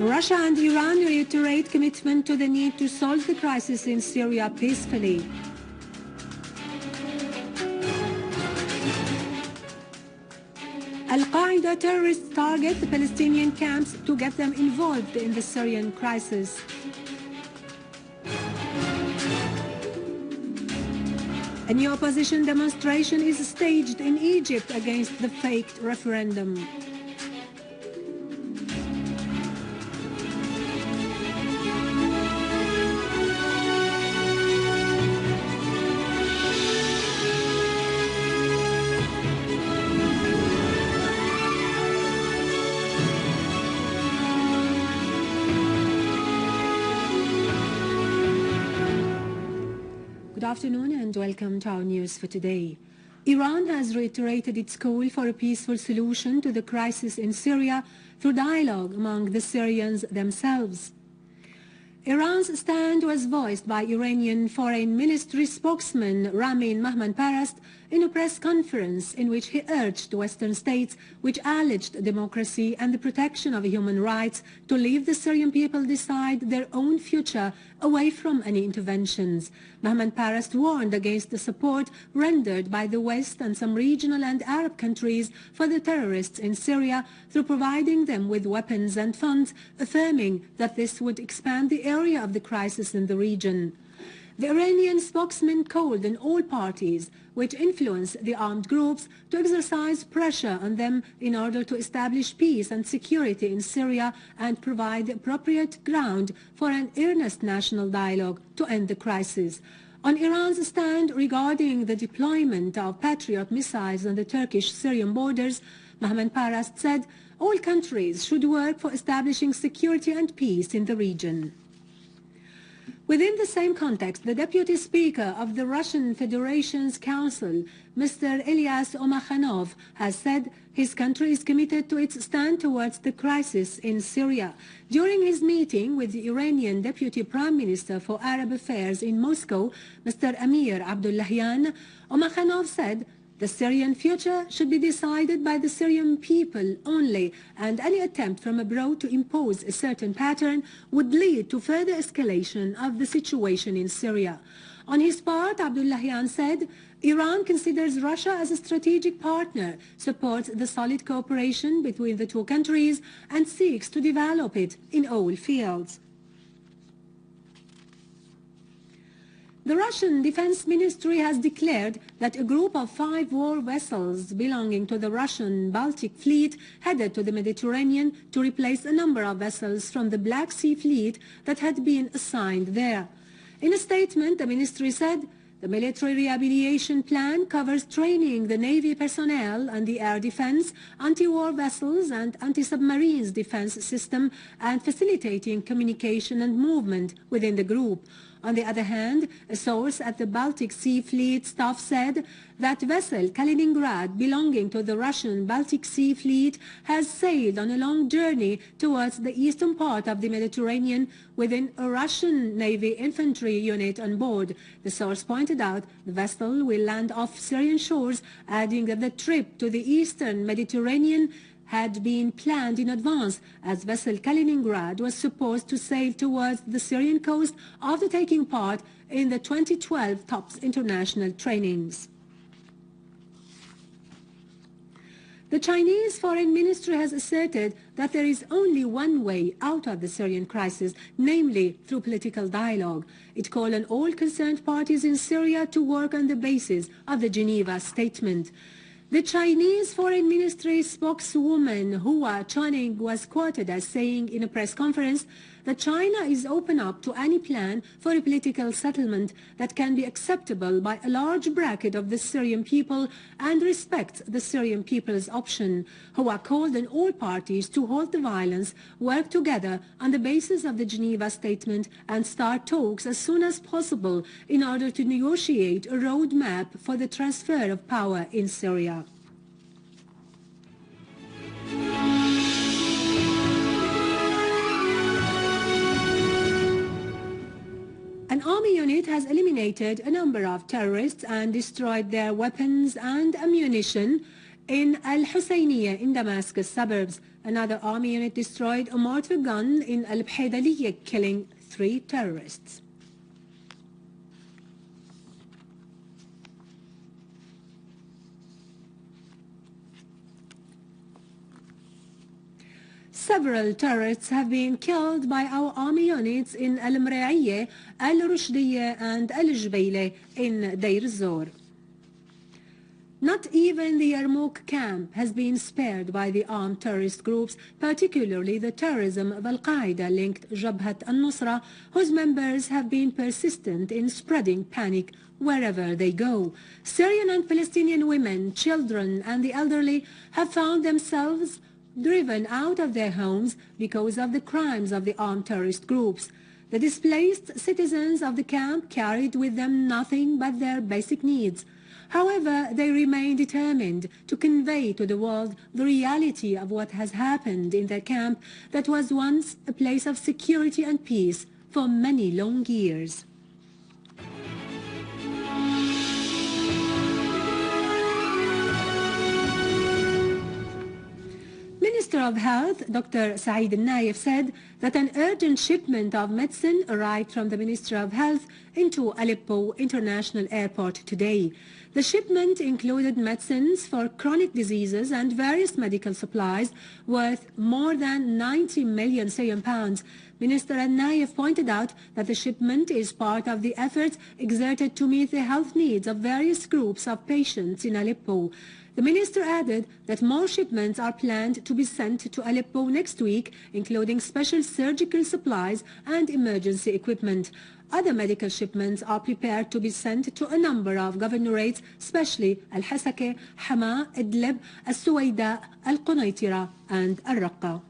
Russia and Iran reiterate commitment to the need to solve the crisis in Syria peacefully. Al-Qaeda terrorists target the Palestinian camps to get them involved in the Syrian crisis. A new opposition demonstration is staged in Egypt against the faked referendum. Good afternoon and welcome to our news for today. Iran has reiterated its call for a peaceful solution to the crisis in Syria through dialogue among the Syrians themselves. Iran's stand was voiced by Iranian Foreign Ministry spokesman Ramin Mahmanparast in a press conference in which he urged Western states which alleged democracy and the protection of human rights to leave the Syrian people decide their own future away from any interventions. Mahmanparast warned against the support rendered by the West and some regional and Arab countries for the terrorists in Syria through providing them with weapons and funds, affirming that this would expand the area of the crisis in the region. The Iranian spokesman called on all parties which influence the armed groups to exercise pressure on them in order to establish peace and security in Syria and provide appropriate ground for an earnest national dialogue to end the crisis. On Iran's stand regarding the deployment of Patriot missiles on the Turkish-Syrian borders, Mahmanparast said all countries should work for establishing security and peace in the region. Within the same context, the Deputy Speaker of the Russian Federation's Council, Mr. Ilyas Omakhanov, has said his country is committed to its stand towards the crisis in Syria. During his meeting with the Iranian Deputy Prime Minister for Arab Affairs in Moscow, Mr. Amir Abdullahian, Omakhanov said the Syrian future should be decided by the Syrian people only, and any attempt from abroad to impose a certain pattern would lead to further escalation of the situation in Syria. On his part, Abdullahian said, Iran considers Russia as a strategic partner, supports the solid cooperation between the two countries, and seeks to develop it in all fields. The Russian Defense Ministry has declared that a group of 5 war vessels belonging to the Russian Baltic Fleet headed to the Mediterranean to replace a number of vessels from the Black Sea Fleet that had been assigned there. In a statement, the ministry said, the military rehabilitation plan covers training the Navy personnel and the air defense, anti-war vessels and anti-submarines defense system, and facilitating communication and movement within the group. On the other hand, a source at the Baltic Sea Fleet staff said that vessel Kaliningrad, belonging to the Russian Baltic Sea Fleet, has sailed on a long journey towards the eastern part of the Mediterranean within a Russian Navy infantry unit on board. The source pointed out the vessel will land off Syrian shores, adding that the trip to the eastern Mediterranean had been planned in advance, as vessel Kaliningrad was supposed to sail towards the Syrian coast after taking part in the 2012 TOPS international trainings. The Chinese Foreign Ministry has asserted that there is only one way out of the Syrian crisis, namely through political dialogue. It called on all concerned parties in Syria to work on the basis of the Geneva Statement. The Chinese Foreign Ministry spokeswoman Hua Chunying was quoted as saying in a press conference that China is open up to any plan for a political settlement that can be acceptable by a large bracket of the Syrian people and respects the Syrian people's option. Hua called on all parties to halt the violence, work together on the basis of the Geneva Statement, and start talks as soon as possible in order to negotiate a roadmap for the transfer of power in Syria. An army unit has eliminated a number of terrorists and destroyed their weapons and ammunition In Al-Husayniya in Damascus suburbs, another army unit destroyed a mortar gun in Al-Bhaydaliya, killing 3 terrorists. Several terrorists have been killed by our army units in Al-Mraiya, Al-Rushdiya and Al-Jbaila in Deir ez-Zor. Not even the Yarmouk camp has been spared by the armed terrorist groups, particularly the terrorism of Al-Qaeda-linked Jabhat al-Nusra, whose members have been persistent in spreading panic wherever they go. Syrian and Palestinian women, children and the elderly have found themselves driven out of their homes because of the crimes of the armed terrorist groups. The displaced citizens of the camp carried with them nothing but their basic needs. However, they remain determined to convey to the world the reality of what has happened in their camp that was once a place of security and peace for many long years. Minister of Health, Dr. Saeed al-Naif, said that an urgent shipment of medicine arrived from the Ministry of Health into Aleppo International Airport today. The shipment included medicines for chronic diseases and various medical supplies worth more than 90 million Syrian pounds. Minister al-Naif pointed out that the shipment is part of the efforts exerted to meet the health needs of various groups of patients in Aleppo. The minister added that more shipments are planned to be sent to Aleppo next week, including special surgical supplies and emergency equipment. Other medical shipments are prepared to be sent to a number of governorates, especially Al-Hasaka, Hama, Idlib, Al-Suwaida, Al-Qunaytira and Al-Raqqa.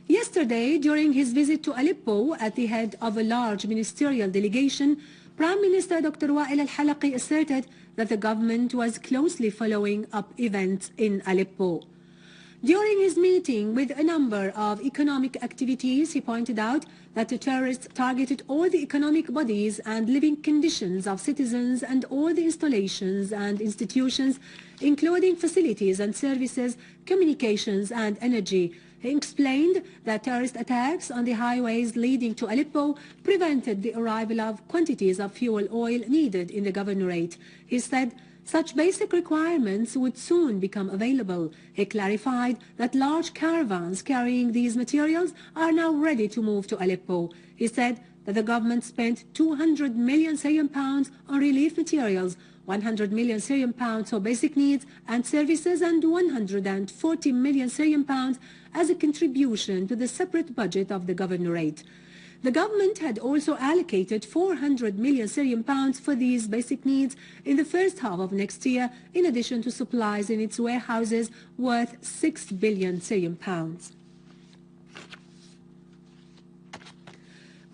Yesterday, during his visit to Aleppo at the head of a large ministerial delegation, Prime Minister Dr. Wael al-Halaqi asserted that the government was closely following up events in Aleppo. During his meeting with a number of economic activities, he pointed out that the terrorists targeted all the economic bodies and living conditions of citizens and all the installations and institutions, including facilities and services, communications and energy. He explained that terrorist attacks on the highways leading to Aleppo prevented the arrival of quantities of fuel oil needed in the governorate. He said such basic requirements would soon become available. He clarified that large caravans carrying these materials are now ready to move to Aleppo. He said that the government spent 200 million Syrian pounds on relief materials, 100 million Syrian pounds for basic needs and services, and 140 million Syrian pounds as a contribution to the separate budget of the governorate. The government had also allocated 400 million Syrian pounds for these basic needs in the first half of next year, in addition to supplies in its warehouses worth 6 billion Syrian pounds.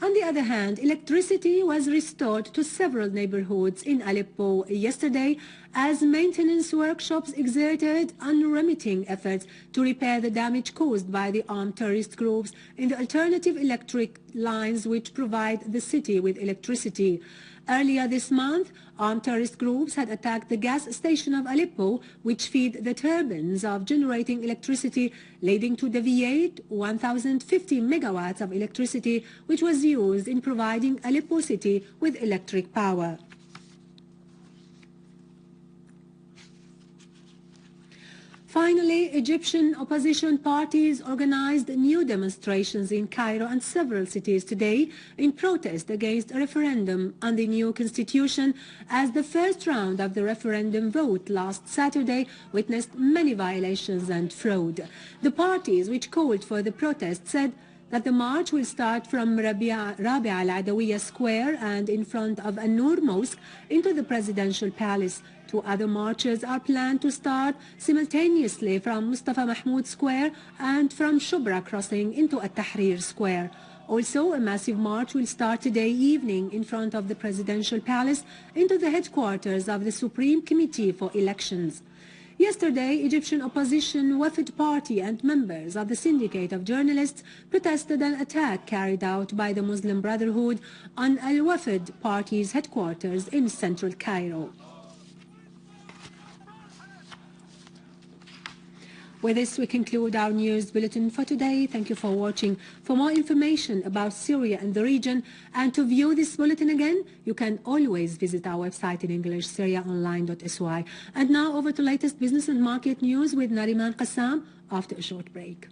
On the other hand, electricity was restored to several neighborhoods in Aleppo yesterday as maintenance workshops exerted unremitting efforts to repair the damage caused by the armed terrorist groups in the alternative electric lines which provide the city with electricity. Earlier this month, armed terrorist groups had attacked the gas station of Aleppo, which feed the turbines of generating electricity, leading to deviate 1,050 megawatts of electricity, which was used in providing Aleppo city with electric power. Finally, Egyptian opposition parties organized new demonstrations in Cairo and several cities today in protest against a referendum on the new constitution, as the first round of the referendum vote last Saturday witnessed many violations and fraud. The parties which called for the protest said that the march will start from Rabi' al-Adawiya Square and in front of An-Nur Mosque into the presidential palace. 2 other marches are planned to start simultaneously from Mustafa Mahmoud Square and from Shubra Crossing into At-Tahrir Square. Also, a massive march will start today evening in front of the presidential palace into the headquarters of the Supreme Committee for Elections. Yesterday, Egyptian opposition Wafd Party and members of the Syndicate of Journalists protested an attack carried out by the Muslim Brotherhood on Al-Wafd Party's headquarters in central Cairo. With this, we conclude our news bulletin for today. Thank you for watching. For more information about Syria and the region, and to view this bulletin again, you can always visit our website in English, syriaonline.sy. And now over to latest business and market news with Nariman Qassam after a short break.